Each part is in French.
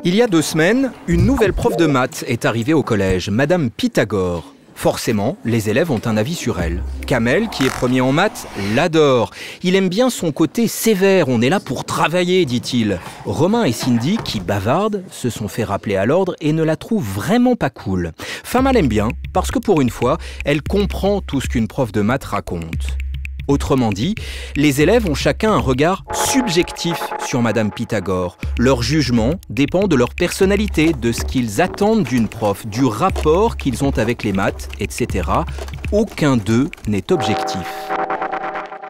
Il y a 2 semaines, une nouvelle prof de maths est arrivée au collège, Madame Pythagore. Forcément, les élèves ont un avis sur elle. Kamel, qui est premier en maths, l'adore. Il aime bien son côté sévère, on est là pour travailler, dit-il. Romain et Cindy, qui bavardent, se sont fait rappeler à l'ordre et ne la trouvent vraiment pas cool. Fama l'aime bien, parce que pour une fois, elle comprend tout ce qu'une prof de maths raconte. Autrement dit, les élèves ont chacun un regard subjectif sur Madame Pythagore. Leur jugement dépend de leur personnalité, de ce qu'ils attendent d'une prof, du rapport qu'ils ont avec les maths, etc. Aucun d'eux n'est objectif.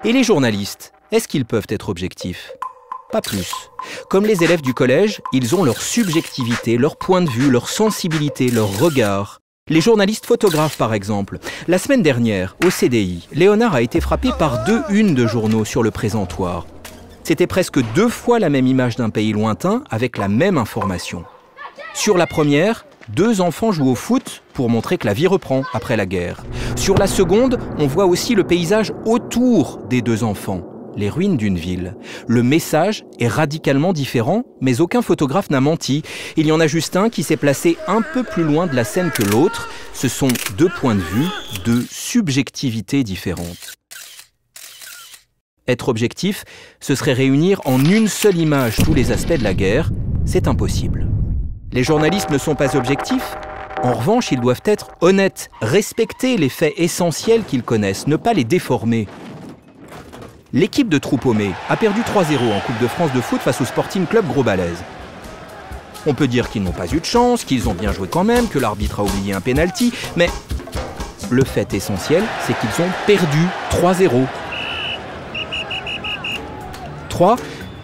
Et les journalistes, est-ce qu'ils peuvent être objectifs ? Pas plus. Comme les élèves du collège, ils ont leur subjectivité, leur point de vue, leur sensibilité, leur regard. Les journalistes photographes, par exemple. La semaine dernière, au CDI, Léonard a été frappé par 2 unes de journaux sur le présentoir. C'était presque 2 fois la même image d'un pays lointain avec la même information. Sur la première, 2 enfants jouent au foot pour montrer que la vie reprend après la guerre. Sur la seconde, on voit aussi le paysage autour des 2 enfants. Les ruines d'une ville. Le message est radicalement différent, mais aucun photographe n'a menti. Il y en a juste un qui s'est placé un peu plus loin de la scène que l'autre. Ce sont 2 points de vue, 2 subjectivités différentes. Être objectif, ce serait réunir en une seule image tous les aspects de la guerre. C'est impossible. Les journalistes ne sont pas objectifs. En revanche, ils doivent être honnêtes, respecter les faits essentiels qu'ils connaissent, ne pas les déformer. L'équipe de Troupomé a perdu 3-0 en Coupe de France de foot face au Sporting Club Gros Balèze. On peut dire qu'ils n'ont pas eu de chance, qu'ils ont bien joué quand même, que l'arbitre a oublié un penalty, mais le fait essentiel, c'est qu'ils ont perdu 3-0. 3,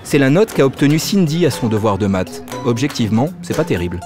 c'est la note qu'a obtenue Cindy à son devoir de maths. Objectivement, c'est pas terrible.